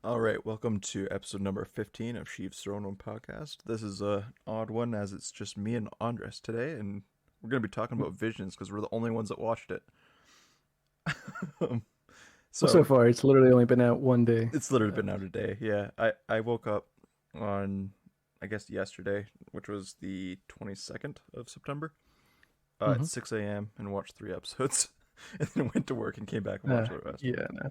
All right, welcome to episode number 15 of Sheev's Throne Room Podcast. This is a odd one as it's just me and Andres today, and we're going to be talking about Visions because we're the only ones that watched it. Well, so So, far, it's literally only been out one day. it's literally been out a day. Yeah, I woke up on, I guess, yesterday, which was the 22nd of September, at Hmm 6 a.m. and watched 3 episodes. And then went to work and came back and watched the rest. Yeah, no.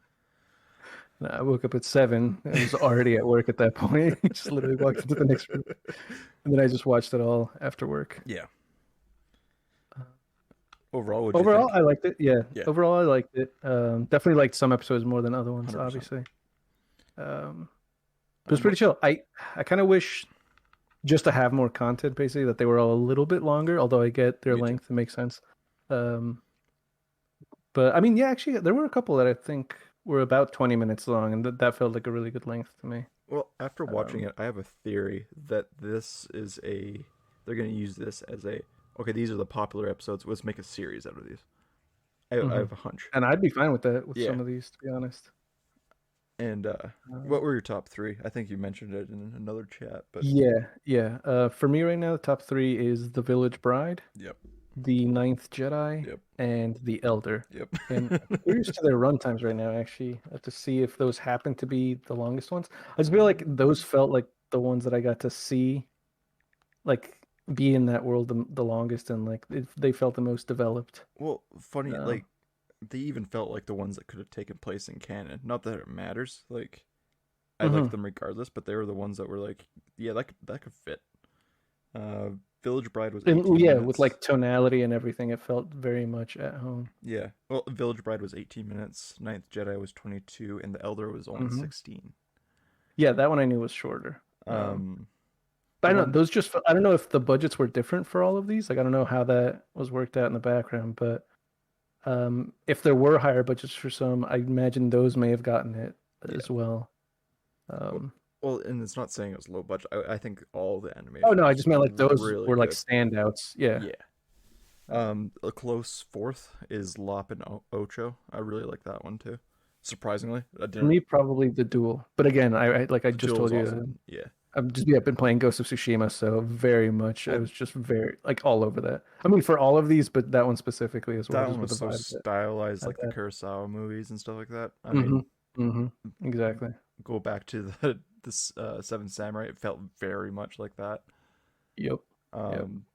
I woke up at 7. I was already at work at that point. Just literally walked into the next room. And then I just watched it all after work. Yeah. Uh, Overall, what'd you Overall, think? I liked it. Yeah, Yeah, overall, I liked it. Definitely liked some episodes more than other ones, 100%. obviously. Um, it was Um, pretty chill. I kind of wish just to have more content, basically, that they were all a little bit longer, although I get their Me too. length. It makes sense. Um, But I mean, yeah, actually, there were a couple that I think were about 20 minutes long, and that felt like a really good length to me. Well, after watching Um, it, I have a theory that they're going to use this as okay, these are the popular episodes. Let's make a series out of these. I mhm. have a hunch. And I'd be fine with that with Yeah. some of these, to be honest. And what Um, were your top three? I think you mentioned it in another chat, but yeah. For me right now, the top three is The Village Bride, yep, The Ninth Jedi, yep, and The Elder. yep. And I'm curious to their runtimes right now, actually, to see if those happen to be the longest ones. I just feel like those felt like the ones that I got to see, like be in that world the longest, and like they felt the most developed. Well, funny, Um, like they even felt like the ones that could have taken place in canon. Not that it matters. Like I liked mhm. them regardless, but they were the ones that were like, yeah, that could fit. Uh, Village Bride was And 18 yeah, with minutes. like tonality and everything, it felt very much at home. Yeah. Well, Village Bride was 18 minutes, Ninth Jedi was 22, and The Elder was only Hmm 16. Yeah, that one I knew was shorter. Um, But the I don't know, one, those just I don't know if the budgets were different for all of these. Like I don't know how that was worked out in the background, but if there were higher budgets for some, I imagine those may have gotten it yeah. as well. Well, Um, well, and it's not saying it was low budget. I think all the oh animation no, I was just meant like those really were like good. standouts. Yeah. Yeah. Uh, A close fourth is Lop and Ocho. I really like that one too. Surprisingly, I for didn't. me, probably the duel. But again, I like I The just duel was told you, awesome. Yeah. I've been playing Ghost of Tsushima, so very much I Well, was just very like all over that. I mean, for all of these, but that one specifically as well, that just one with was the so vibe that stylized, I like the had. Kurosawa movies and stuff like that. I Mm-hmm. mean, Mm-hmm. Exactly. go back to the Seven Samurai. It felt very much like that. Yep. Yep. Um,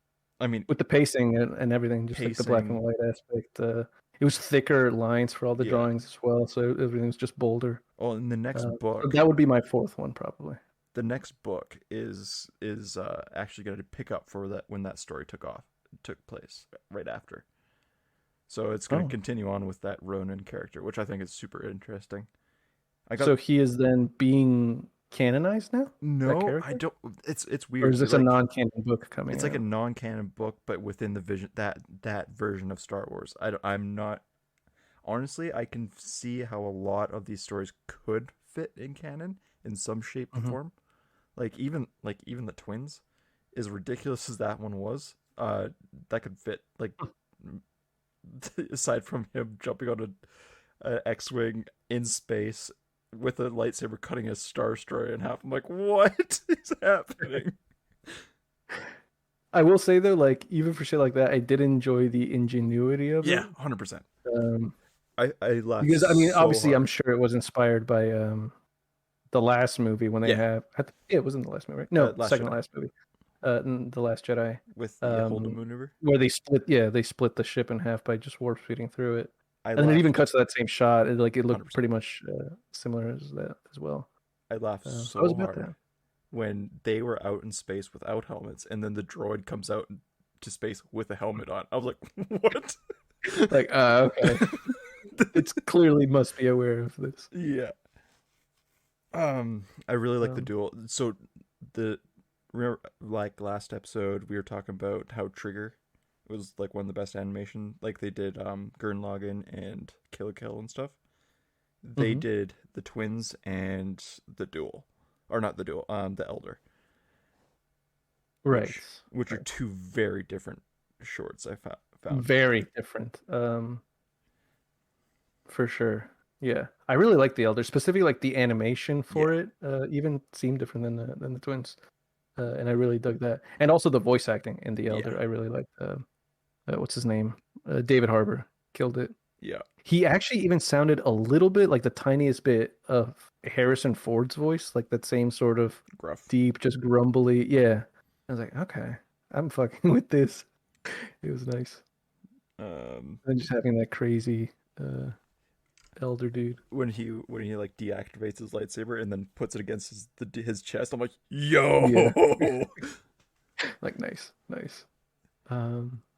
I mean, With the pacing and everything, just like the black and pacing. white aspect. It was thicker lines for all the Yeah. drawings as well, so everything was just bolder. Well, in So that would be my fourth one, probably. the next book is actually going to pick up for that when that story took place right after. So it's going to Oh, continue on with that Ronin character, which I think is super interesting. I got so he is then being canonized now? That no, I character? don't. It's Or weird. is So this a like non-canon book coming it's like a out? non-canon book, but within the vision that version of Star Wars. I'm not honestly. I can see how a lot of these stories could fit in canon in some shape or Hmm form. Like even the twins, as ridiculous as that one was, that could fit. Like aside from him jumping on a X-wing in space with a lightsaber cutting a star destroyer in half. I'm like, what is happening? I will say though, like even for shit like that, I did enjoy the ingenuity of Yeah, it. 100%. Um, I laughed because I mean, so obviously, I'm hard. sure it was inspired by the last movie when they Yeah, have yeah, it wasn't the last movie, right? No, Last second to Jedi last movie, the Last Jedi, with the Holdo um, maneuver. where they split the ship in half by just warp speeding through it, I and then it even laughed cuts to that same shot. It looked 100%. pretty much similar as that as well. I laughed So I was so about hard that. when they were out in space without helmets, and then the droid comes out to space with a helmet on. I was like, what? Like, okay, it's clearly must be aware of this. Yeah. I really like the Um, duel. So the remember like last episode we were talking about how Trigger was like one of the best animation. Like they did Gurren Lagann and Kill la Kill and stuff. They mhm. did the twins and the duel, or not the duel, the Elder, Right, which are right, two very different shorts I found. very different, for sure. Yeah, I really like the Elder, specifically like the animation for Yeah, it. Even seemed different than the twins, and I really dug that. And also the voice acting in the yeah, Elder, I really liked. What's his name? David Harbour killed it. yeah. He actually even sounded a little bit like the tiniest bit of Harrison Ford's voice, like that same sort of Gruff. deep, just grumbly. Yeah, I was like, okay, I'm fucking with this. It was nice. Um, And just having that crazy uh, Elder dude. when he like deactivates his lightsaber and then puts it against his chest, I'm like, yo. Yeah, like nice, nice.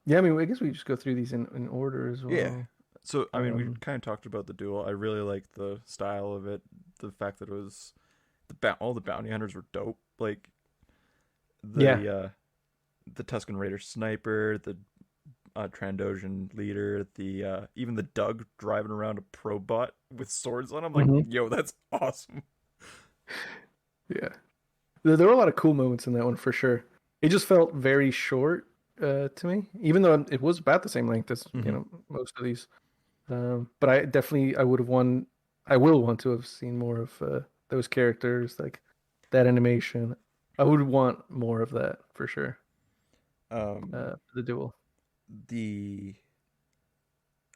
Yeah, I mean, I guess we just go through these in order as Yeah. well. So I mean, we Um, kind of talked about the duel. I really liked the style of it. The fact that it was all the bounty hunters were dope. Like yeah. the Tusken Raider sniper, the Trandoshan leader, the even the Doug driving around a probot with swords on. I'm like, Hmm. yo, that's awesome. Yeah. There were a lot of cool moments in that one for sure. It just felt very short to me, even though it was about the same length as, Hmm. most of these. But I would have won. I will want to have seen more of those characters, like that animation. I would want more of that for sure. Um, For the duel. the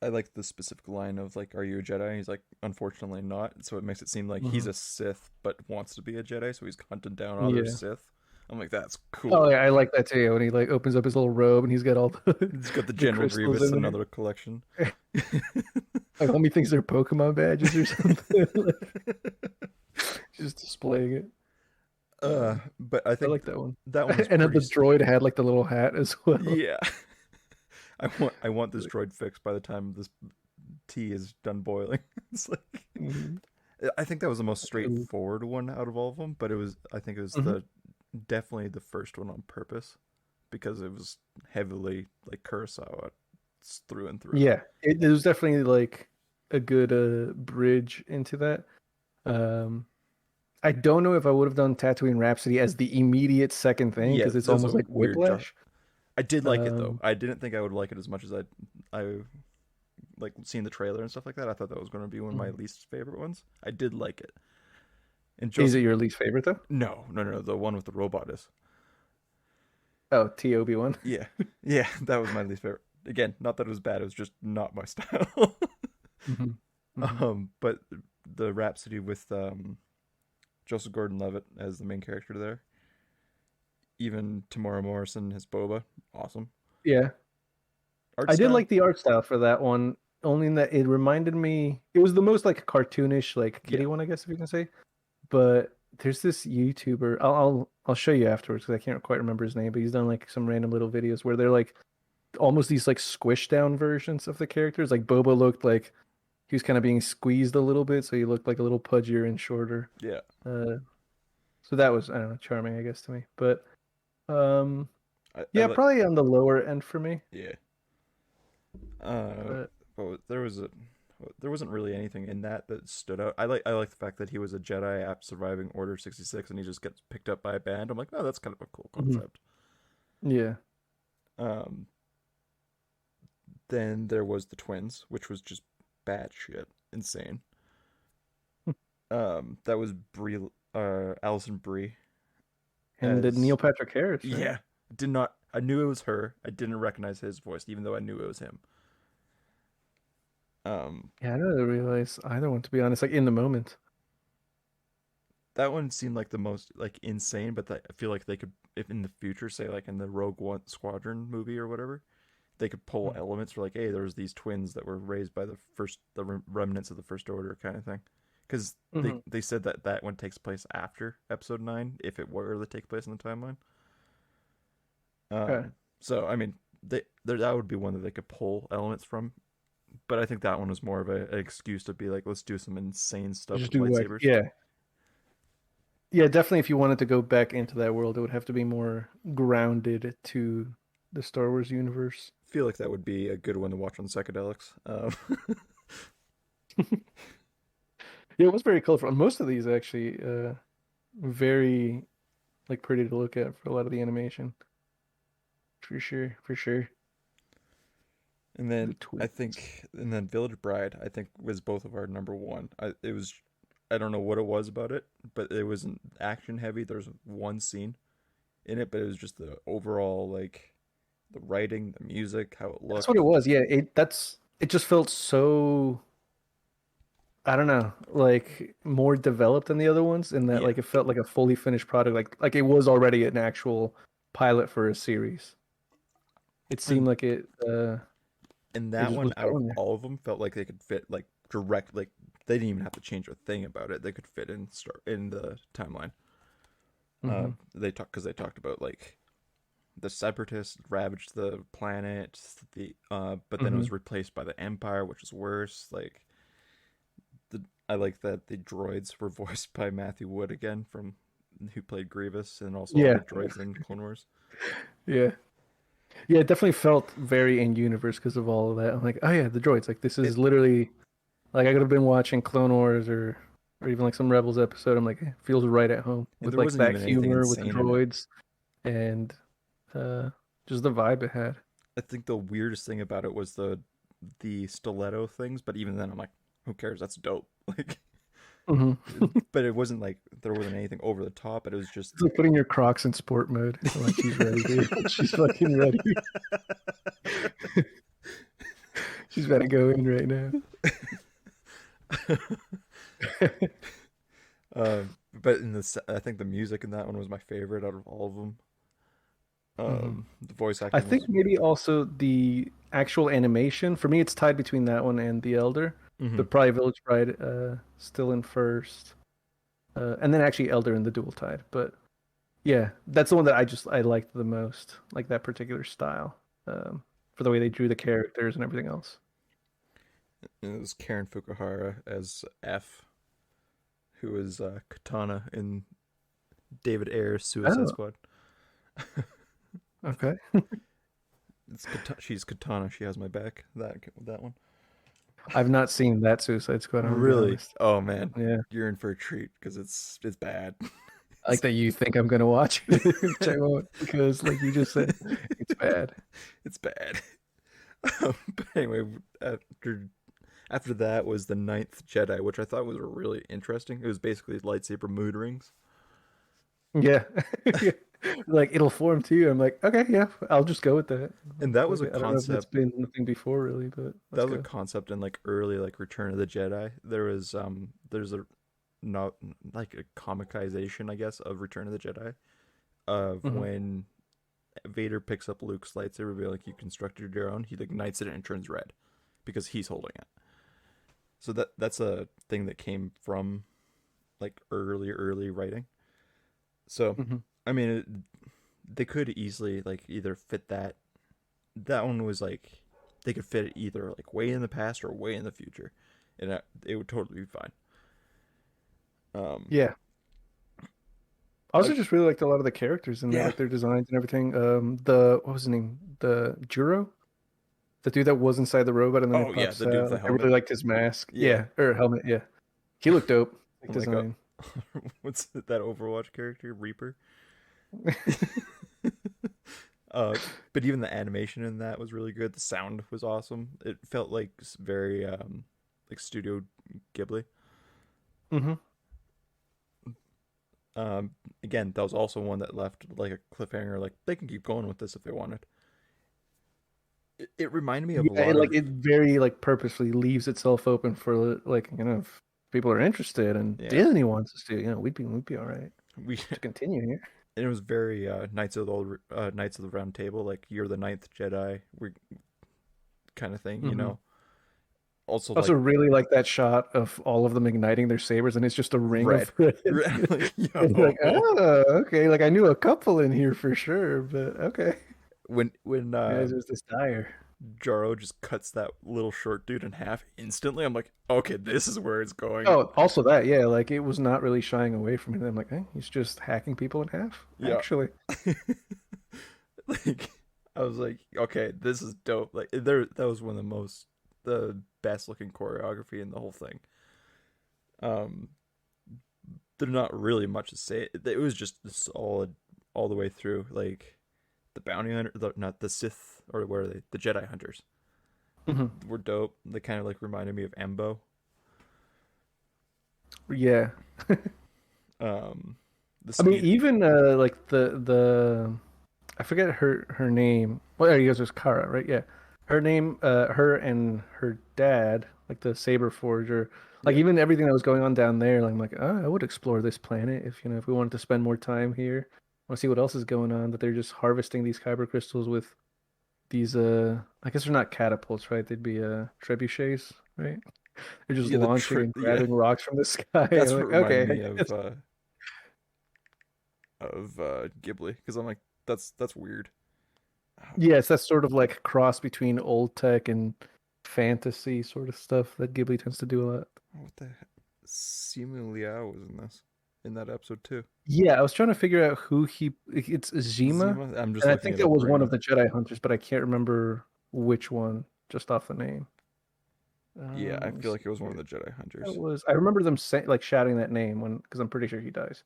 I like the specific line of like, "Are you a Jedi?" He's like, "Unfortunately not." So it makes it seem like he's Hmm. a Sith but wants to be a Jedi, so he's hunting down other Yeah. Sith. I'm like, that's Oh cool. yeah, I like that too. When he like opens up his little robe and he's got all the He's got the the General crystals Grievous, in there. another collection. Like homie thinks they're Pokemon badges or something. Like, just displaying it. But I I think like that one. that one was And then pretty. the droid had like the little hat as well. Yeah, I want this droid fixed by the time this tea is done boiling. It's like Mhm. I think that was the most Cool. straightforward one out of all of them, but I think it was Mhm. the definitely the first one on purpose because it was heavily like Kurosawa through and through. Yeah, it was definitely like a good bridge into that. Um, I don't know if I would have done Tatooine Rhapsody as the immediate second thing Yeah, because it's there's almost a like weird jar. Whiplash. I did like it though. Um, I didn't think I would like it as much as I like seeing the trailer and stuff like that. I thought that was going to be one of my mhm. least favorite ones. I did like it. And Is it Joseph, your least favorite though? no, no, no, the one with the robot is. Oh, TOB one. Yeah, yeah, that was my least favorite. Again, not that it was bad. It was just not my style. Hmm. Hmm. But the Rhapsody with Joseph Gordon-Levitt as the main character there, even Tamara Morrison as Boba, awesome Yeah, art I did style. like the art style for that one. Only in that it reminded me. It was the most like cartoonish, like Yeah, kitty one, I guess if you can say. But there's this YouTuber. I'll show you afterwards because I can't quite remember his name. But he's done like some random little videos where they're like almost these like squished down versions of the characters. Like Boba looked like he was kind of being squeezed a little bit, so he looked like a little pudgier and shorter. yeah, Uh, so that was, I don't know, charming, I guess, to me. But um, I yeah, like, probably on the lower end for me. yeah. Uh, But but there wasn't really anything in that stood out. I like the fact that he was a Jedi after surviving Order 66 and he just gets picked up by a band. I'm like, oh, that's kind of a cool mhm, concept. yeah, Um, then there was the twins, which was just bad shit, insane. That was Allison Brie and the Neil as Patrick Harris, right? yeah. Did not. I knew it was her. I didn't recognize his voice, even though I knew it was him. Um, Yeah, I didn't realize either one, to be honest. Like in the moment. that one seemed like the most like insane, but I feel like they could, if in the future, say like in the Rogue One Squadron movie or whatever, they could pull elements for like, hey, there's these twins that were raised by the remnants of the First Order kind of thing, because Mm-hmm. they said that that one takes place after Episode 9, if it were to take place in the timeline. Okay. So I mean, that would be one that they could pull elements from, but I think that one was more of an excuse to be like, let's do some insane stuff Just with do like, lightsabers. yeah. Yeah, definitely if you wanted to go back into that world, it would have to be more grounded to the Star Wars universe. Feel like that would be a good one to watch on psychedelics. Yeah, it was very colorful. And most of these actually very like pretty to look at for a lot of the animation. For sure, for sure. And The then I twins. think, and then Village Bride, I think was both of our number one. It was, I don't know what it was about it, but it wasn't action heavy. There's one scene in it, but it was just the overall like the writing, the music, how it That's what it looked. was. Yeah, it just felt so, I don't know, like more developed than the other ones in that Yeah, like it felt like a fully finished product, like it was already an actual pilot for a series. It seemed and like and it that just one was out of going there. all of them felt like they could fit like direct, like they didn't even have to change a thing about it. They could fit in start in the timeline. Hmm. They talked because they talked about like the separatists ravaged the planet, but then it Hmm. was replaced by the Empire, which is worse. Like the I like that the droids were voiced by Matthew Wood again from who played Grievous and also all Yeah, the droids in Clone Wars. yeah, yeah. It definitely felt very in universe because of all of that. I'm like, oh yeah, the droids. Like this It is literally like I could have been watching Clone Wars or even like some Rebels episode. I'm like, it feels right at home and with there like wasn't that even anything humor with the insane in it. droids and uh just the vibe it had. I think the weirdest thing about it was the stiletto things, but even then I'm like, who cares? That's dope. Like, Hmm. but it wasn't like there wasn't anything over the top, but it was just It's like putting your Crocs in sport mode. Like she's ready, dude. She's fucking ready. She's about to go in right now. but I think the music in that one was my favorite out of all of them. Hmm. The voice I acting think was. maybe also the actual animation. For me, it's tied between that one and The Elder, Hmm. but probably Village Bride still in first, and then actually Elder in the dual tied. But yeah, that's the one that I liked the most, like that particular style, for the way they drew the characters and everything else. It was Karen Fukuhara as F, who was Katana in David Ayer's Suicide Oh, Squad. okay. She's Katana. She has my back. That one. I've not seen that Suicide Squad. I'm gonna be Really? honest. Oh man, Yeah, you're in for a treat because it's bad. I like that you think I'm gonna watch it, which I won't because, like you just said, it's bad. It's bad. But anyway, after that was the Ninth Jedi, which I thought was really interesting. It was basically lightsaber mood rings, Yeah. Yeah. Like it'll form too. I'm like, okay, yeah, I'll just go with that. and that was Like, a I don't know if that's concept. been the thing before, really, but That let's was a go. concept in like early like Return of the Jedi. There's a not like a comicization, I guess, of Return of the Jedi of Hmm. when Vader picks up Luke's lightsaber, be like you constructed your own. He like ignites it and it turns red because he's holding it. So that's a thing that came from like early writing. So Hmm. I mean, they could easily like either fit that. That one was like they could fit it either like way in the past or way in the future, and it would totally be fine. Um, Yeah. I I, also just really liked a lot of the characters in that, yeah. like their designs and everything. What was his name? The Juro, the dude that was inside the robot and then it Oh yeah, pops the dude with out. the Like I really helmet. liked his mask. Yeah. Yeah, or helmet. Yeah, he looked dope. Like I'm like, oh, design. what's that Overwatch character, Reaper? But even the animation in that was really good. The sound was awesome. It felt like very like Studio Ghibli. Hmm. Um, Again, that was also one that left like a cliffhanger. Like they can keep going with this if they wanted. It reminded me of a Yeah, lot of. it very like purposefully leaves itself open for like if people are interested and Yeah, Disney wants us to, we'd be all right we to continue here. it was very Knights of the Round Table, like you're the ninth Jedi, we kind of thing, you Hmm. know. Also Also, like really like that shot of all of them igniting their sabers, and it's just a ring of red, red. like And you're like, yo, oh, okay. Like I knew a couple in here for sure, but okay. when Guys, there's this dire. Jaro just cuts that little short dude in half instantly, I'm like, okay, this is where it's going. Oh, also that, yeah, like it was not really shying away from it. I'm like, hey, he's just hacking people in half, Yeah. actually. Like I was like, okay, this is dope. Like there that was one of the best looking choreography in the whole thing. Um there's not really much to say. It was just solid all the way through. Like the bounty hunter, not the Sith, or where are they? The Jedi hunters. Mhm. were dope. They kind of like reminded me of Embo. Yeah. Um, the I mean, speed. even like the I forget her name. Well, there you go. It was Kara, right? Yeah, her name. Her and her dad, like the Saber Forger. Like Yeah, even everything that was going on down there. Like I'm like, oh, I would explore this planet if if we wanted to spend more time here. I want to see what else is going on. That they're just harvesting these kyber crystals with these. I guess they're not catapults, right? They'd be trebuchets, right? They're just yeah, launching and yeah. grabbing rocks from the sky. That's I'm what like, reminded okay, I me guess. of Ghibli because I'm like that's weird. Yes, that's sort of like cross between old tech and fantasy sort of stuff that Ghibli tends to do a lot. What the heck? Simu Liao was in that episode too. Yeah, I was trying to figure out who it's Zima, Zima. I'm just and I looking think it that up was right one of now. the Jedi hunters, but I can't remember which one just off the name. Yeah, I Let me feel see like it was one of here. the Jedi That hunters. was I remember them saying like shouting that name when because I'm pretty sure he dies.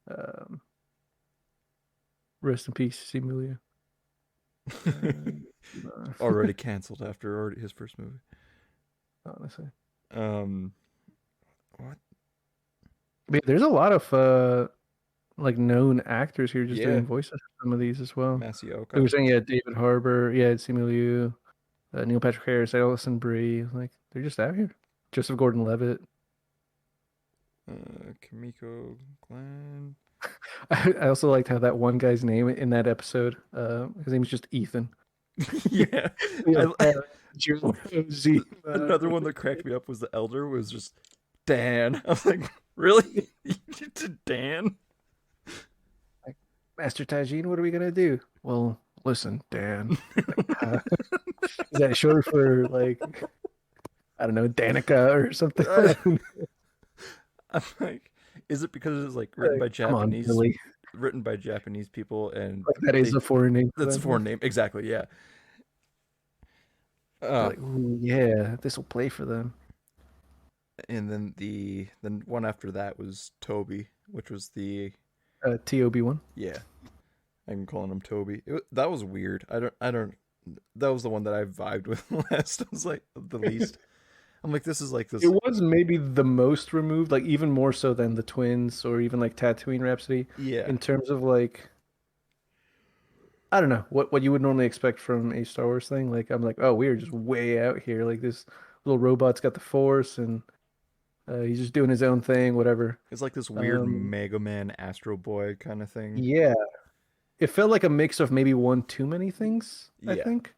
Um, rest in peace, Simulia. Already canceled after already his first movie. Honestly, Um, what? but yeah, there's a lot of like known actors here just Yeah, doing voices for some of these as well. They Masioka. were saying, yeah, David Harbour, yeah, Simu Liu, Neil Patrick Harris, Alison Brie. Like, they're just out here. Joseph Gordon-Levitt. Kimiko Glenn. I also liked how that one guy's name in that episode, his name is just Ethan. Yeah, Yeah, I Z. another one that cracked me up was the elder was just Dan. I was like, really? You did Dan? Like, Master Tajin, what are we gonna do? Well, listen, Dan. Is that short for like I don't know, Danica or something? I, I'm like, is it because it's like Like, come on, Billy. written by Japanese people, and Like that is they a foreign name for that's a them. foreign name exactly? Yeah. They're Uh, like, ooh, yeah, this will play for them. and then the one after that was Toby, which was the TOB1. yeah. I'm calling him Toby. That was weird. I don't. That was the one that I vibed with last. I was like the least. I'm like, this is like It this. was maybe the most removed, like even more so than the twins or even like Tatooine Rhapsody Yeah, in terms of like I don't know what you would normally expect from a Star Wars thing. Like I'm like, oh, we're just way out here. Like this little robot's got the Force and he's just doing his own thing, whatever. it's like this weird Um, Mega Man Astro Boy kind of thing. yeah, it felt like a mix of maybe one too many things, I Yeah, think.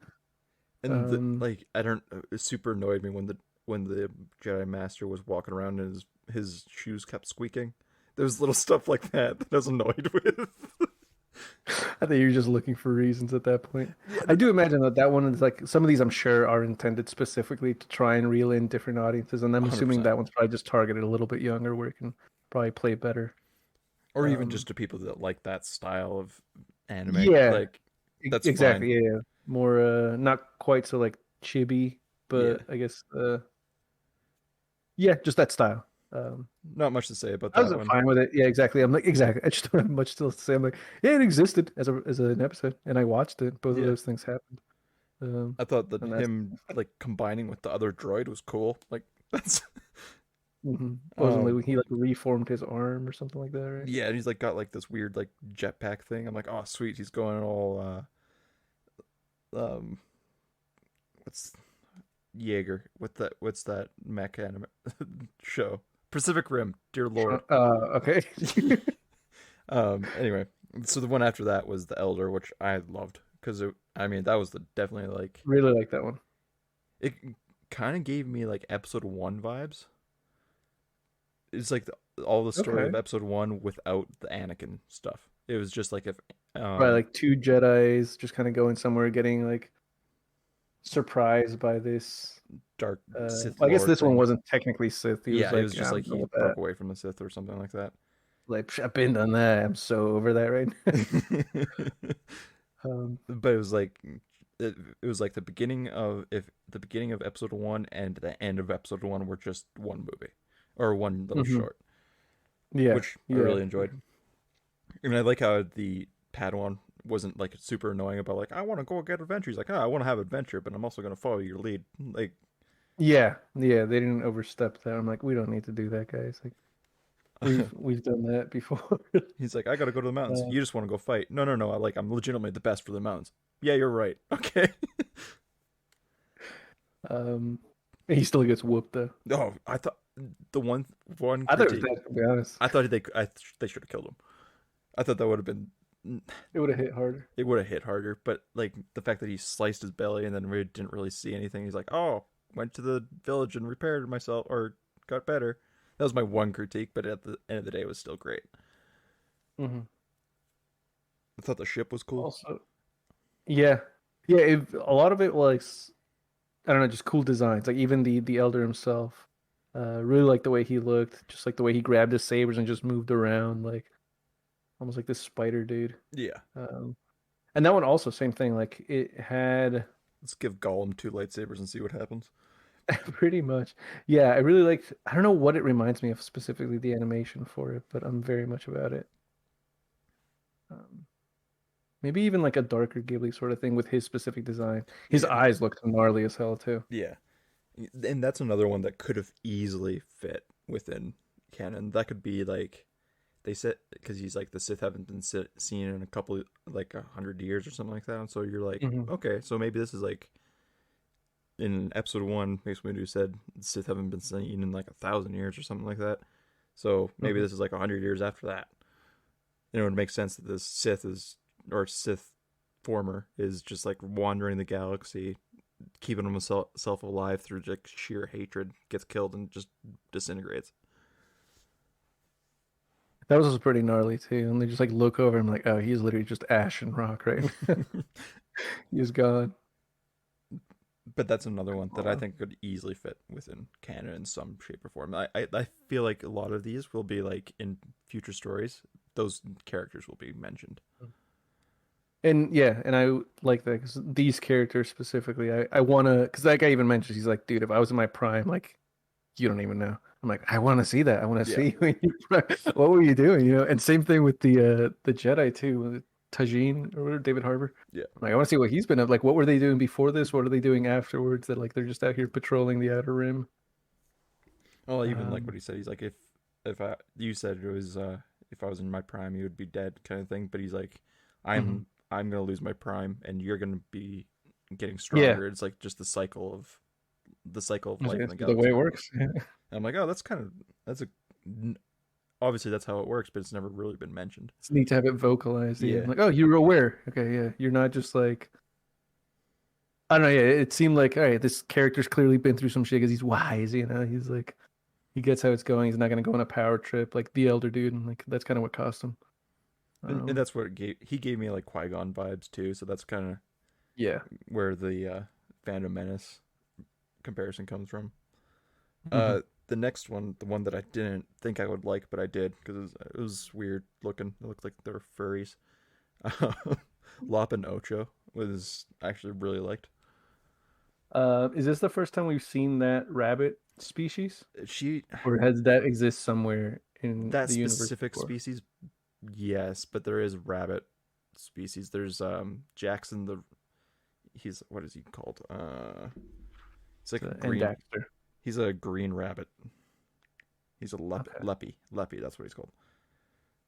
and Um, like I don't. It super annoyed me when the Jedi Master was walking around and his shoes kept squeaking. There was little stuff like that I was annoyed with. I think you're just looking for reasons at that point. Yeah, I do imagine that that one is like some of these I'm sure are intended specifically to try and reel in different audiences, and I'm assuming 100%. that one's probably just targeted a little bit younger where it can probably play better. Or even Um, just to people that like that style of anime. yeah, Like that's fine. exactly. Yeah, yeah. More not quite so like chibi, Yeah, but I guess yeah, just that style. not much to say about I that was one. fine with it. Yeah, exactly. I'm like exactly. I just don't have much to say. I'm like, yeah, it existed as a as an episode, and I watched it. Both of Yeah, those things happened. I thought that And that's him like combining with the other droid was cool. Like that's supposedly um he like reformed his arm or something like that, right? yeah, and he's like got like this weird like jetpack thing. I'm like, oh sweet, he's going all um what's Jaeger? What's that mech anime show? Pacific Rim, dear lord. Okay. Anyway, so the one after that was the Elder, which I loved because I mean that was the definitely like Really like that one. it kind of gave me like episode 1 vibes. It's like all the story Okay. of episode 1 without the Anakin stuff. It was just like if Right, like two Jedis just kind of going somewhere, getting like surprised by this. dark Sith I guess Lord this one thing. wasn't technically Sith. He was Yeah, it was like, just I'm like done he with broke that. away from the Sith or something like that. Like, I've been done that. I'm so over that right now. Um, But it was like it was like the beginning of episode 1 and the end of episode 1 were just one movie or one little mhm. short, Yeah, which I yeah. really enjoyed. And I like how the Padawan wasn't like super annoying about like I want to go get adventure. He's like, oh, I want to have adventure, but I'm also going to follow your lead. Like Yeah, yeah, they didn't overstep that. I'm like, we don't need to do that, guys. Like we've done that before. he's like, I got to go to the mountains. Uh, You just want to go fight? No, no, no. I'm legitimately the best for the mountains. Yeah, you're right. Okay. um, he still gets whooped though. No, I thought the one I thought it was critique. dead, to be honest. I thought they should have killed him. I thought that would have been It would have hit harder. it would have hit harder. But like the fact that he sliced his belly and then we didn't really see anything. He's like, oh, went to the village and repaired myself or got better. That was my one critique, but at the end of the day, it was still great. Hmm. I thought the ship was cool. Also, yeah, yeah. A lot of it was, I don't know, just cool designs. Like even the elder himself, really like the way he looked, just like the way he grabbed his sabers and just moved around, like almost like this spider dude. Yeah, Um, and that one also same thing. Like it had let's give Gollum two lightsabers and see what happens. pretty much, yeah. I really liked. I don't know what it reminds me of specifically the animation for it, but I'm very much about it. Um, Maybe even like a darker Ghibli sort of thing with his specific design. His Yeah, eyes looked gnarly as hell too. yeah, and that's another one that could have easily fit within canon. That could be like they said because he's like the Sith haven't been seen in a couple like 100 years or something like that. And so you're like, Hmm. okay, so maybe this is like in episode one, Mace Windu said the Sith haven't been seen in like 1,000 years or something like that. So maybe Hmm. this is like 100 years after that. And it would make sense that this Sith is or Sith former is just like wandering the galaxy, keeping himself alive through just sheer hatred, gets killed and just disintegrates. That was pretty gnarly too. And they just like look over him like, oh, he's literally just ash and rock, right? He's gone. But that's another one that I Wow. think could easily fit within canon in some shape or form. I feel like a lot of these will be like in future stories, those characters will be mentioned. And yeah, and I like that because these characters specifically, I want to, because that guy even mentions, he's like, dude, if I was in my prime, like, you don't even know. I'm like, I want to see that. I want to Yeah. see when what were you doing, you know? And same thing with the Jedi too, with Tajin or whatever, David Harbour. Yeah. I'm like, I want to see what he's been up. Like, what were they doing before this? What are they doing afterwards? That like they're just out here patrolling the Outer Rim. Well, even like what Um, he said, he's like, if I you said it was if I was in my prime, you would be dead, kind of thing. But he's like, mhm. I'm gonna lose my prime, and you're gonna be getting Yeah, stronger. It's like just the cycle of life in that's the the way galaxy. it And works. I'm like, oh, that's a obviously that's how it works, but it's never really been mentioned. It's neat to have it vocalized. Yeah, I'm Yeah, like, oh, you were aware. Okay, yeah, you're not just like I don't know. Yeah, it seemed like all right. This character's clearly been through some shit because he's wise. You know, he's like he gets how it's going. He's not gonna go on a power trip like the elder dude, and like that's kind of what cost him. and Um, that's what he gave me like Qui-Gon vibes too. So that's kind of yeah. where the Phantom Menace comparison comes from. Hmm. The next one, the one that I didn't think I would like, but I did because it was weird looking. It looked like they were furries. Lop and Ocho was actually really liked. Is this the first time we've seen that rabbit species, She or has that exist somewhere in that the universe specific before? species, yes, but there is rabbit species. There's Jackson the he's what is he called? He's like a And green. Daxter. He's a green rabbit. He's a Okay. leppy. That's what he's called.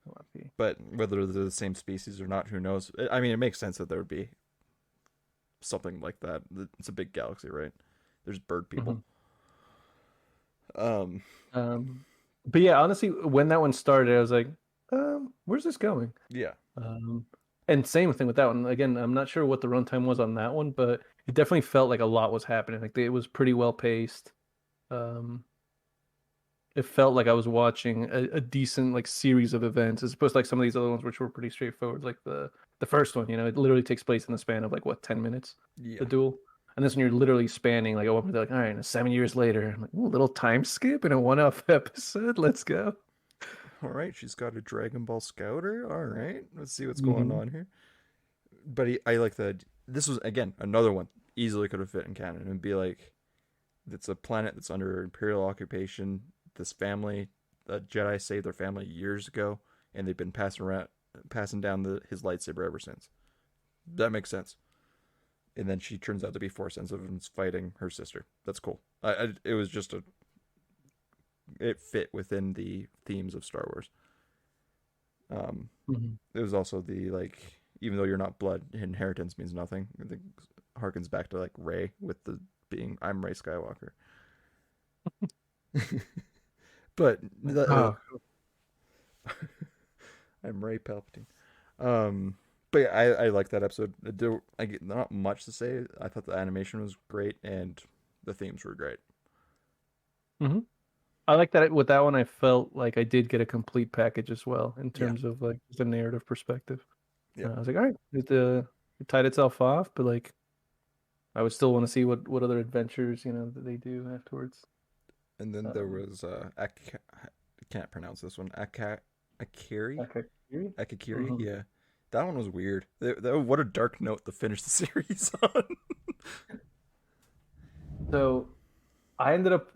Lucky. But whether they're the same species or not, who knows? I mean, it makes sense that there would be something like that. It's a big galaxy, right? There's bird people. Mhm. Um, Um, but yeah, honestly, when that one started, I was like, where's this going? yeah, Um, and same thing with that one. Again, I'm not sure what the runtime was on that one, but it definitely felt like a lot was happening. Like it was pretty well paced. Um, it felt like I was watching a decent like series of events as opposed to like some of these other ones which were pretty straightforward. Like the first one, you know, it literally takes place in the span of like what 10 minutes, the yeah. duel. And this one you're literally spanning like oh they're like all right, 7 years later, I'm like ooh, a little time skip in a one-off episode. Let's go. All right, she's got a Dragon Ball Scouter. All right, let's see what's going Hmm. on here. But I like that. This was again another one easily could have fit in canon and be like, it's a planet that's under Imperial occupation. This family, the Jedi saved their family years ago, and they've been passing down his lightsaber ever since. that makes sense. And then she turns out to be force sensitive and is fighting her sister. That's cool. It was just a it fit within the themes of Star Wars. Um, Mhm. it was also the like even though you're not blood, inheritance means nothing. I think harkens back to like Rey with the being I'm Rey Skywalker. But Oh, I'm Ray Palpatine. Um, but yeah, I like that episode. I get not much to say. I thought the animation was great and the themes were great. hmm I like that with that one. I felt like I did get a complete package as well in Yeah, terms of like the narrative perspective. yeah. I was like, all right, it tied itself off, but like I would still want to see what other adventures that they do afterwards. And then there Um, was I can't pronounce this one. Akiri okay. Akakiri. hmm Yeah, that one was weird. What a dark note to finish the series on. So I ended up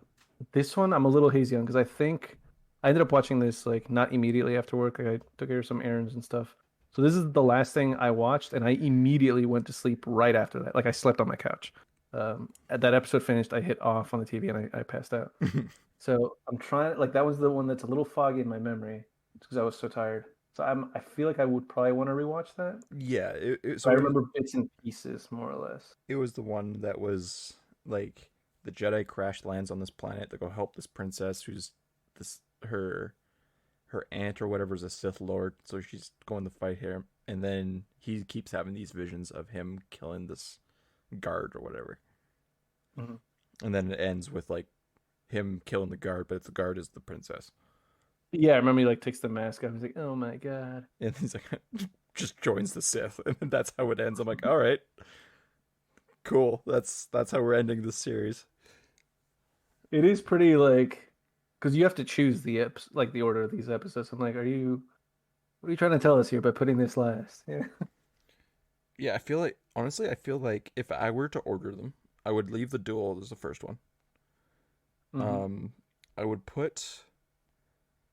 this one. I'm a little hazy on because I think I ended up watching this like not immediately after work. Like, I took care of some errands and stuff. So this is the last thing I watched, and I immediately went to sleep right after that. Like I slept on my couch. That episode finished, I hit off on the TV and I passed out. So I'm trying like that was the one that's a little foggy in my memory because I was so tired. So I feel like I would probably want to rewatch that. Yeah, But I so remember bits and pieces more or less. it was the one that was like the Jedi crash lands on this planet to go help this princess who's this her aunt or whatever is a Sith Lord, so she's going to fight him, and then he keeps having these visions of him killing this guard or whatever, Mhm. and then it ends with like him killing the guard, but the guard is the princess, Yeah, I remember he like takes the mask off. He's like, "Oh my God." and he's like just joins the Sith, and that's how it ends. I'm like, all right, cool. That's how we're ending this series. It is pretty like because you have to choose like the order of these episodes. I'm like, what are you trying to tell us here by putting this last? Yeah. Yeah, I feel like honestly, I feel like if I were to order them, I would leave the duel as the first one. hmm Um, I would put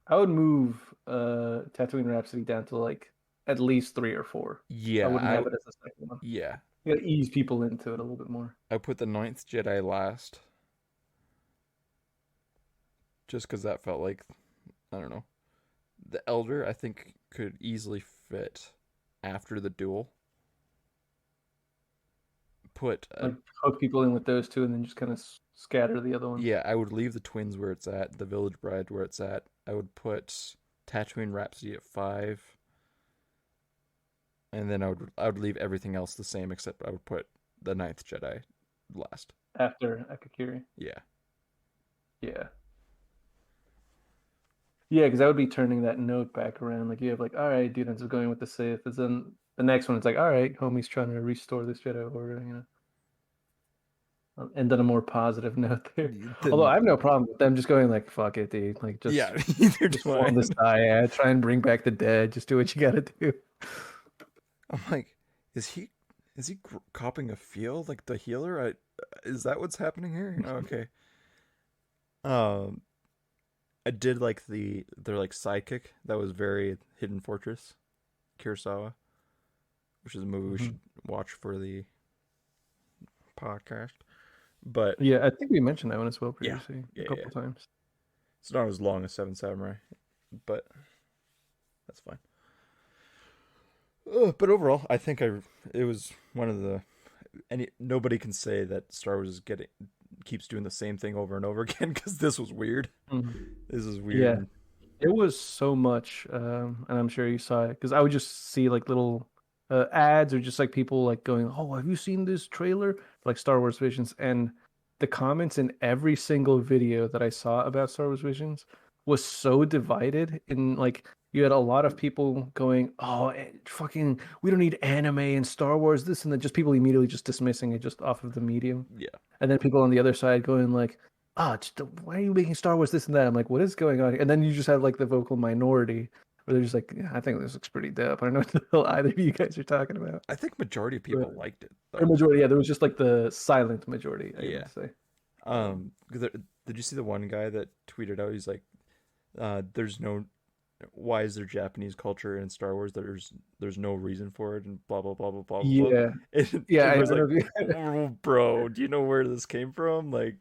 I would move Tatooine Rhapsody down to like at least three or four. I yeah, wouldn't have it as a second one. yeah, You gotta ease people into it a little bit more. I put the Ninth Jedi last, just because that felt like I don't know. The Elder I think could easily fit after the duel. Put Like hook people in with those two and then just kind of scatter the other ones. yeah, I would leave the twins where it's at, the Village Bride where it's at. I would put Tatooine Rhapsody at 5, and then I would leave everything else the same except I would put the Ninth Jedi last. After Akakiri. Yeah. Yeah. Yeah, because I would be turning that note back around. Like you have like, all right, dude, ends up going with the Sith. And then the next one, it's like, all right, homie's trying to restore this Jedi Order. End on a more positive note there. Although I Then have no problem with them just going like, fuck it, dude. Like yeah, either just do form I. this dyad, try and bring back the dead. Just do what you gotta do. I'm like, is he copping a feel like the healer? Is that what's happening here? Okay. Um, I did like their like sidekick that was very Hidden Fortress, Kurosawa, which is a movie we Mhm. should watch for the podcast. But Yeah, I think we mentioned that one as well yeah, previously a yeah, yeah. couple times. It's not as long as Seven Samurai, but that's fine. But overall, I think it was one of the nobody can say that Star Wars is getting keeps doing the same thing over and over again because this was weird. Mhm. This is weird. Yeah, it was so much, and I'm sure you saw it because I would just see like little ads or just like people like going, "Oh, have you seen this trailer?" For, like Star Wars Visions, and the comments in every single video that I saw about Star Wars Visions was so divided. In like, you had a lot of people going, "Oh, fucking, we don't need anime and Star Wars, this and that," just people immediately just dismissing it just off of the medium, Yeah, and then people on the other side going like, "Ah, why are you making Star Wars this and that?" I'm like, what is going on here? And then you just have like the vocal minority where they're just like, yeah, I think this looks pretty dope. I don't know what the hell either of you guys are talking about. I think majority of But people liked it or though. majority, yeah, there was just like the silent majority, I Yeah. would say. 'Cause did you see the one guy that tweeted out? He's like, "There's no why is there Japanese culture in Star Wars? There's no reason for it, and blah blah blah blah blah blah blah. Yeah, And yeah. I Trigger's don't like, know. If you, oh, bro, do you know where this came from? Like,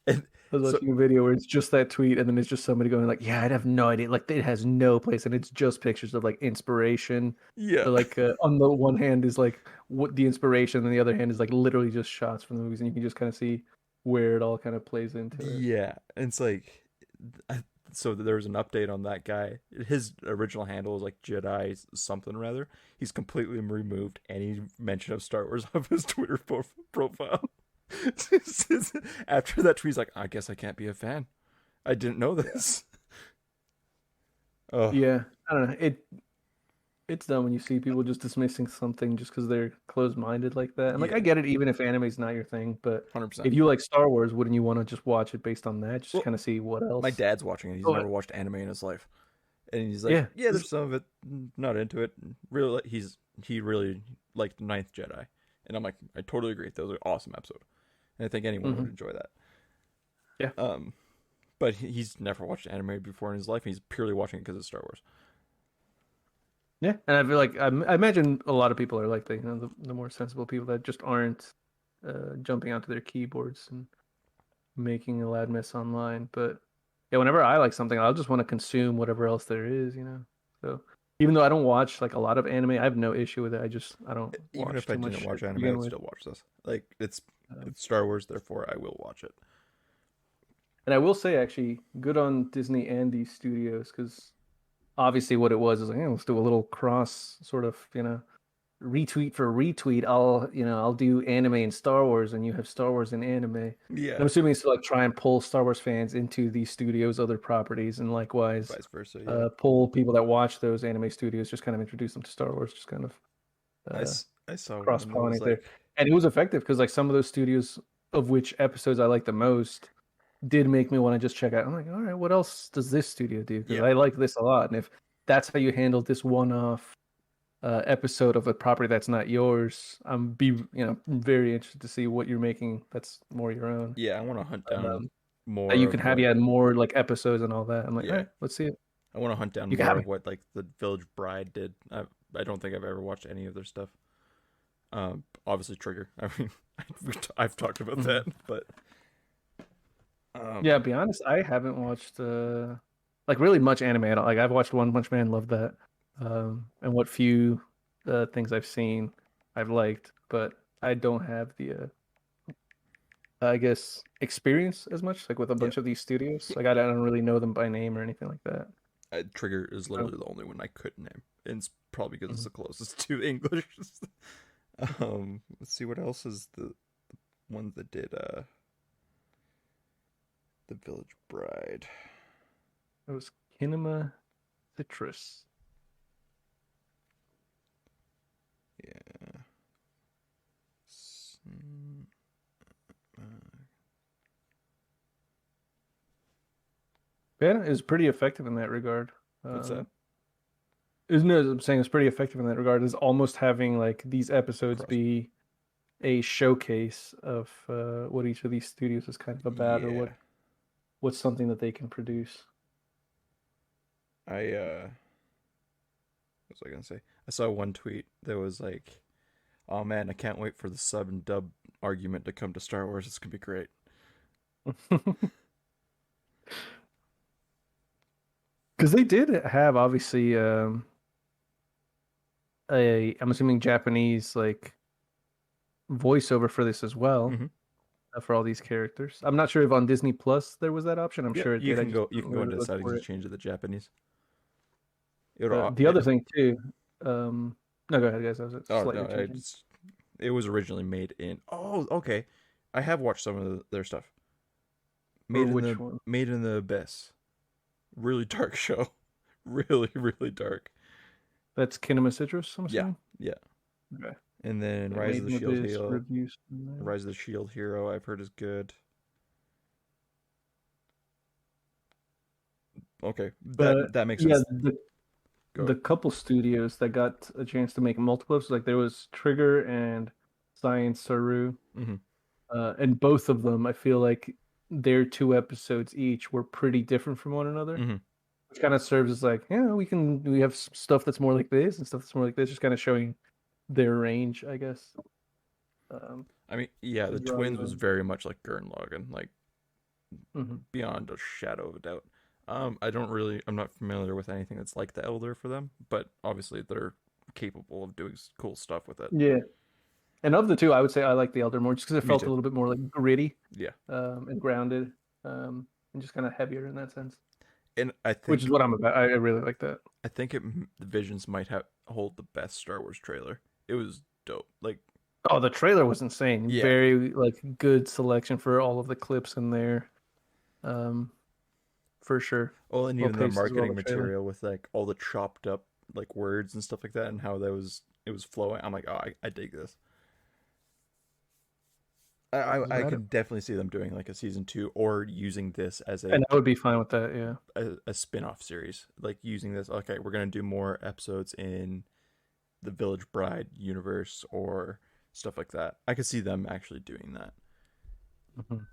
and I was so watching a video where it's just that tweet, and then it's just somebody going like, "Yeah, I'd have no idea. Like, it has no place, and it's just pictures of like inspiration. yeah, Or like on the one hand is like what the inspiration, and the other hand is like literally just shots from the movies, and you can just kind of see where it all kind of plays into it. yeah, and it's like, I, so there was an update on that guy. His original handle was like Jedi something rather. He's completely removed any mention of Star Wars off his Twitter profile. After that tweet, he's like, I guess I can't be a fan. I didn't know Yeah, this. Oh, yeah. I don't know. It's dumb when you see people just dismissing something just because they're closed-minded like that. And like, I yeah, get it, even if anime's not your thing, but 100%. if you like Star Wars, wouldn't you want to just watch it based on that, just Well, kind of see what my else? dad's watching it. He's Oh, never watched anime in his life. And he's like, yeah. yeah, there's some of it, not into it. Really, he really liked Ninth Jedi. And I'm like, I totally agree. That was an awesome episode. And I think anyone would Hmm. enjoy that. Yeah. Um, but he's never watched anime before in his life. And he's purely watching it because it's Star Wars. Yeah, and I feel like I imagine a lot of people are like that, the more sensible people that just aren't jumping onto their keyboards and making a loud mess online. But yeah, whenever I like something, I'll just want to consume whatever else there is. So even though I don't watch like a lot of anime, I have no issue with it. I don't Even watch if I too much didn't watch shit to anime, begin I'd with. still watch this. Like Um, it's Star Wars, therefore I will watch it. and I will say, actually, good on Disney and these studios because obviously what it was is like, let's do a little cross sort of, retweet for retweet. I'll do anime and Star Wars, and you have Star Wars and anime. And Yeah, I'm assuming it's to like try and pull Star Wars fans into these studios' other properties, and likewise, vice versa. Yeah, pull people that watch those anime studios, just kind of introduce them to Star Wars, just kind of I saw cross one that was pollinate there. like, And it was effective because like some of those studios, of which episodes I like the most, did make me want to just check out. I'm like, all right, what else does this studio do? Because yeah, I like this a lot, and if that's how you handle this one-off episode of a property that's not yours, very interested to see what you're making that's more your own. yeah. I want to hunt down Um, that more you can of have what. more like episodes and all that. I'm like, all Yeah, right, let's see it. I want to hunt down You can more have of me. what like the Village Bride did. I don't think I've ever watched any of their stuff. Obviously Trigger. I mean, I've talked about Mhm. that, but Yeah, um, to be honest, I haven't watched like really much anime at all. Like I've watched One Punch Man, loved that. And what few things I've seen, I've liked, but I don't have the I guess experience as much like with a yeah, bunch of these studios. Like I don't really know them by name or anything like that. Trigger is So, literally the only one I couldn't name, and it's probably because it's mhm. the closest to English. Let's see what else is the ones that did the Village Bride. It was Kinema Citrus. Yeah. Uh, Yeah, it was pretty effective in that regard. what's that? Isn't it? I'm saying it's pretty effective in that regard. Is almost having like these episodes Cross. be a showcase of what each of these studios is kind of about, or Yeah. what's something that they can produce. I what was I gonna say? I saw one tweet that was like, "Oh man, I can't wait for the sub and dub argument to come to Star Wars. It's gonna be great." Because they did have obviously I'm assuming Japanese like voiceover for this as well, Mm-hmm. for all these characters. I'm not sure if on Disney Plus there was that option. I'm Yep, sure it you did. I can just go. You didn't can go really into look settings for and it. change it to Japanese. It'll. The other thing too, no, go ahead, guys. That was a Oh slightly no, I tangent. just. It was originally made in. Oh, okay. I have watched some of their stuff. For which one? Made in the Abyss. Really dark show. Really, really dark. That's Kinema Citrus, I'm Yeah, assuming. yeah. Okay. And then Yeah, Rise of Made the in Shield Abyss Hero. reviews from there. Rise of the Shield Hero. I've heard is good. Okay, But that makes yeah, sense. the Go. couple studios that got a chance to make multiple episodes, like there was Trigger and Science Saru, Mm-hmm. and both of them, I feel like their 2 episodes each were pretty different from one another. Mm-hmm. which kind of serves as like, yeah, we have stuff that's more like this and stuff that's more like this, just kind of showing their range, I guess. Um, I mean, yeah, to the draw twins you was in. very much like Gurren Lagann, like Hmm. beyond a shadow of a doubt. I'm not familiar with anything that's like the Elder for them, but obviously they're capable of doing cool stuff with it. Yeah, and of the two, I would say I like the Elder more, just because it Me felt a too. little bit more like gritty, Yeah, and grounded, and just kind of heavier in that sense, and which is what I'm about. I really like that. I think the Visions might have hold the best Star Wars trailer. It was dope. Like, Oh, the trailer was insane. yeah. Very like good selection for all of the clips in there, um, for sure. Well, and Well even their paced as well. marketing The trailer. material with like all the chopped up like words and stuff like that, and how that was it was flowing. I'm like, oh, I dig this. That was I about it. could definitely see them doing like a season two or using this as And I would be fine with that. Yeah. a spin-off series, like using this. Okay, we're gonna do more episodes in the Village Bride universe or stuff like that. I could see them actually doing that. Mhm.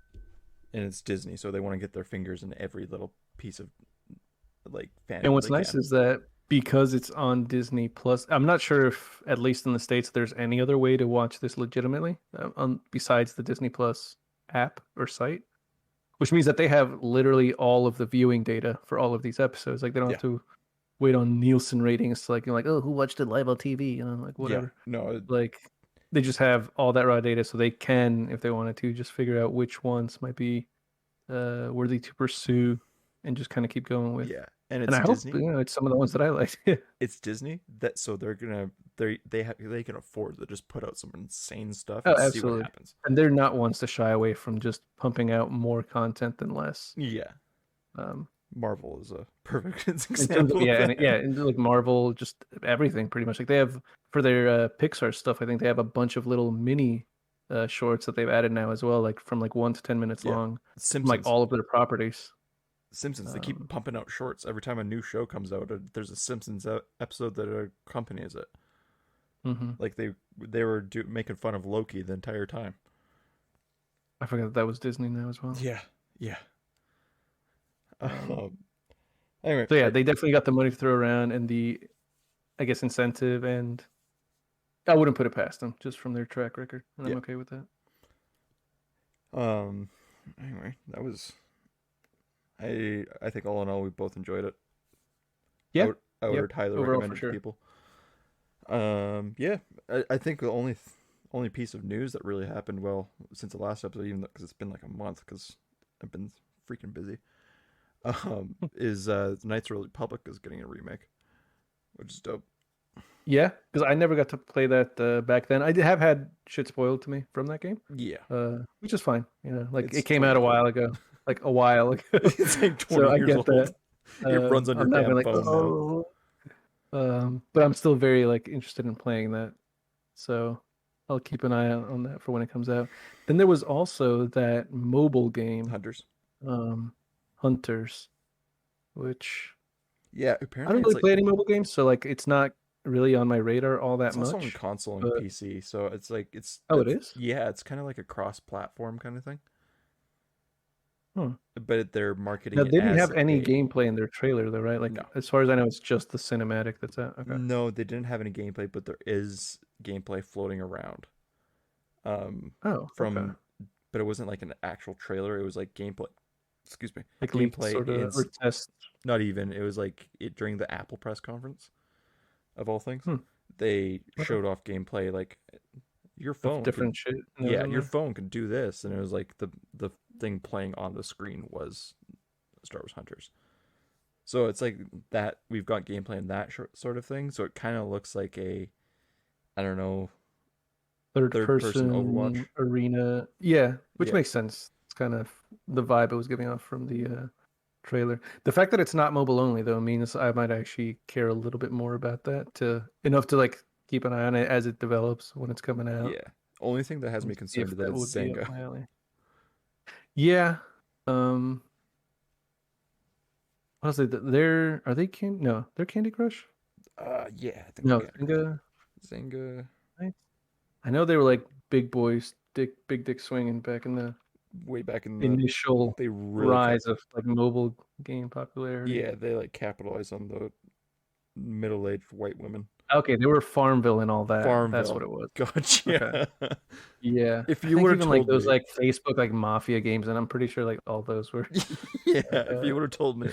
And it's Disney, so they want to get their fingers in every little piece of like And fandom what's they nice can. is that because it's on Disney Plus, I'm not sure if, at least in the States, there's any other way to watch this legitimately, besides the Disney Plus app or site, which means that they have literally all of the viewing data for all of these episodes. Like they don't Yeah, have to wait on Nielsen ratings to like, you're like, oh, who watched it live on TV? Like yeah. whatever. No, Like they just have all that raw data, so they can, if they wanted to, just figure out which ones might be worthy to pursue and just kind of keep going with. yeah, and And it's I hope Disney. it's some of the ones that I liked. It's Disney that so they can afford to just put out some insane stuff Oh, and see what absolutely. happens. And they're not ones to shy away from just pumping out more content than less. Yeah, Um, Marvel is a perfect in terms of example of that. and like Marvel, just everything pretty much. Like they have for their Pixar stuff, I think they have a bunch of little mini shorts that they've added now as well, like from like 1 to 10 minutes Yeah, long, from like Simpsons. all of their properties. Simpsons. They keep Um, pumping out shorts every time a new show comes out. There's a Simpsons episode that accompanies it. mhm. Like they were making fun of Loki the entire time. I forgot that was Disney now as well. Yeah, yeah. Um, Um, anyway, so yeah, they definitely got the money to throw around and the, I guess, incentive, and I wouldn't put it past them just from their track record, and I'm yeah. okay with that. Um, anyway, that was I think all in all we both enjoyed it. Yeah. I Yep. would highly Overall, recommend for it to sure. people. Yeah, I think the only piece of news that really happened well since the last episode, even because it's been like a month because I've been freaking busy. Is Knights of the Republic is getting a remake, which is dope. Yeah, because I never got to play that back then. I did have had shit spoiled to me from that game, Yeah, which is fine. Like it it's came 20 out a years old. while ago, like a while ago. It's like So 20 I years get old. that. It runs on your I'm not damn gonna like, phone now. oh, but I'm still very like interested in playing that. So I'll keep an eye out on that for when it comes out. Then there was also that mobile game, Hunters. um, Hunters, which Yeah, I apparently don't it's really like play any mobile games, so like it's not really on my radar all that it's also on much. console and But PC, so it's like oh, it is? yeah, it's kind of like a cross-platform kind of thing. Hmm. But they're marketing Now, it they didn't as have any a gameplay in their trailer, though, right? Like, no. as far as I know, it's just the cinematic that's out. Okay. No, they didn't have any gameplay, but there is gameplay floating around. Um, Oh, okay. from but it wasn't like an actual trailer. It was like gameplay. Excuse me, Like leaked gameplay sort in of or test. not even. It was like it during the Apple press conference of all things. Hmm. They Okay. showed off gameplay like your Of phone could different shit and that was yeah in your there. phone could do this, and it was like the thing playing on the screen was Star Wars Hunters. So it's like that we've got gameplay in that sort of thing. So it kind of looks like a I don't know Third third person Overwatch. person arena. Yeah, which Yeah, makes sense. It's kind of the vibe it was giving off from the trailer. The fact that it's not mobile only, though, means I might actually care a little bit more about that to enough to like keep an eye on it as it develops when it's coming out yeah. Only thing that has and me see concerned if is that that it's would be up Zynga. my alley. Yeah. Um, honestly, they're are they can no, they're Candy Crush? Yeah, I think they're No, Candy Crush. Zynga. Zynga. Right? I know they were like big boys, big dick swinging back in the way back in the initial they really rise of like mobile game popularity. yeah, they like capitalized on the middle-aged white women. Okay, they were Farmville and all that. That's what Farmville. it was. Okay. Gotcha. Yeah. If I you think would have even like told those me, like Facebook like mafia games, and I'm pretty sure like all those were yeah, if uh you would have told my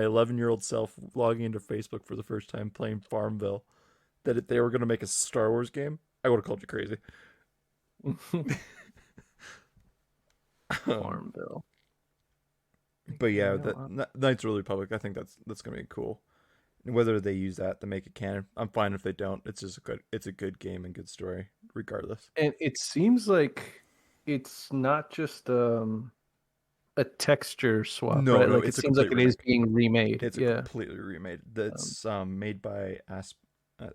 11-year-old self logging into Facebook for the first time playing Farmville that they were going to make a Star Wars game, I would have called you crazy. Um, Farmville. but Yeah, yeah, no, Knights of the Republic, I think that's going to be cool. Whether they use that to make it canon, I'm fine if they don't. It's a good game and good story, regardless. and it seems like it's not just a texture swap, No, right? no, Like it it's a seems like complete it is remake. being remade. It's a Yeah. completely remade. Um, That's made by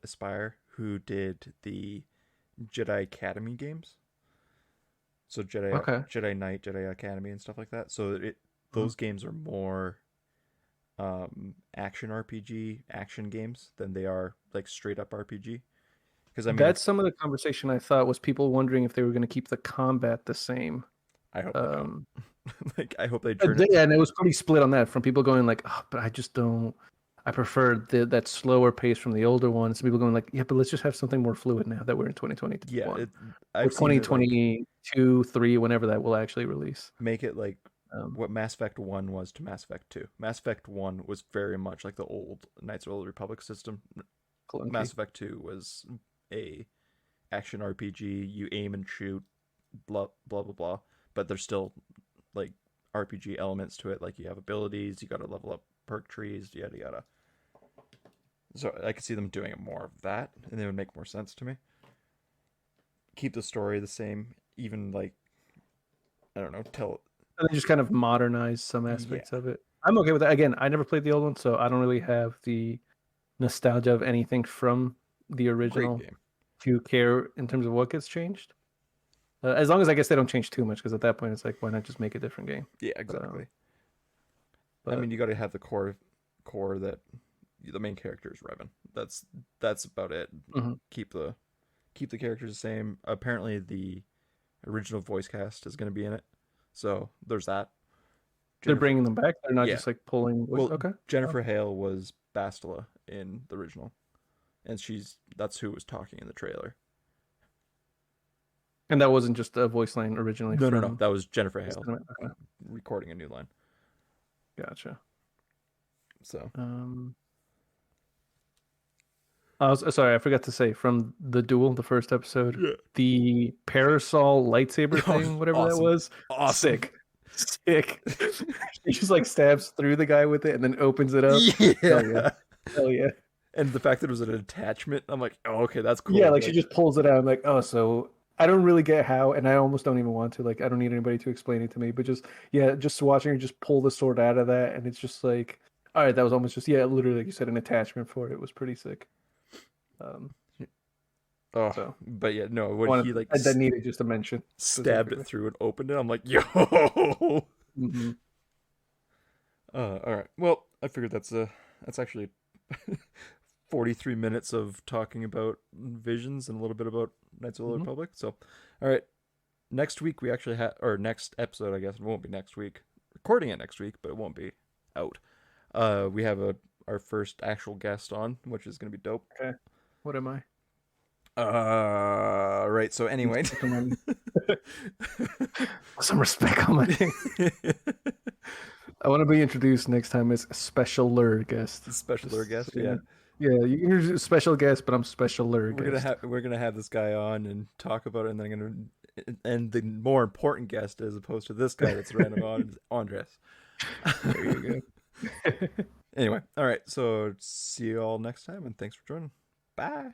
Aspire, who did the Jedi Academy games. So okay. Jedi Knight, Jedi Academy, and stuff like that. So Mhm. those games are more action RPG action games than they are like straight up RPG. Because I mean, That's some of the conversation I thought was people wondering if they were going to keep the combat the same. I hope they don't. Um, Like I hope they turn it. yeah, and it was pretty split on that from people going like, oh, but I just don't. I prefer that slower pace from the older ones. People going like, yeah, but let's just have something more fluid now that we're in Yeah, 2021 or I've seen it like 2022, three, whenever that will actually release. make it like Um, what Mass Effect 1 was to Mass Effect 2. Mass Effect 1 was very much like the old Knights of the Old Republic system. Clunky. Mass Effect 2 was a action RPG, you aim and shoot, blah blah blah blah, but there's still like RPG elements to it, like you have abilities, you got to level up perk trees, yada yada. So I could see them doing more of that, and it would make more sense to me. Keep the story the same, even like I don't know, tell And they just kind of modernize some yeah, aspects of it. I'm okay with that. Again, I never played the old one, so I don't really have the nostalgia of anything from the great original game. to care in terms of what gets changed. As long as I guess they don't change too much, because at that point it's like, why not just make a different game? Yeah, Um, exactly. I but mean, you got to have the core that the main character is Revan. That's about it. mhm. Keep the characters the same. Apparently, the original voice cast is going to be in it, so there's that. They're Jennifer, bringing them back. They're not yeah. just like pulling. Well, Okay. Oh. Jennifer Hale was Bastila in the original, and that's who was talking in the trailer. And that wasn't just a voice line originally No, no, no. from That was Jennifer the Hale cinema. Okay. recording a new line. Gotcha. So Um, I was sorry, I forgot to say from the duel, the first episode, yeah. the parasol lightsaber Oh, thing, whatever that awesome, was, awesome. sick, sick. He just like stabs through the guy with it and then opens it up. Hell yeah, Yeah. hell yeah, And the fact that it was an attachment, I'm like, oh, okay, that's yeah. cool. Like she Like, just pulls it out. I'm like, oh, so I don't really get how, and I almost don't even want to. Like, I don't need anybody to explain it to me. But just yeah, just watching her just pull the sword out of that, and it's just like, all right, that was almost just yeah, literally like you said, an attachment for it. It was pretty sick. Um, oh, so. but yeah, no, when Wanted he like that needed just a mention stabbed it specifically. through and opened it, I'm like, yo. Hmm. All right. Well, I figured that's actually 43 minutes of talking about visions and a little bit about Knights of the Old Hmm. Republic. So, all right, next week we actually have, or next episode, I guess it won't be next week. Recording it next week, but it won't be out. We have our first actual guest on, which is gonna be dope. Okay. What am I? Right. So anyway, Put some respect on my name. I want to be introduced next time as a special guest. special Just guest, so you yeah. know. Yeah, you can introduce a special guest, but I'm special guest. We're gonna have this guy on and talk about it, and then I'm gonna and the more important guest as opposed to this guy that's random on is Andres. There you go. Anyway, all right. So see you all next time, and thanks for joining. Bye.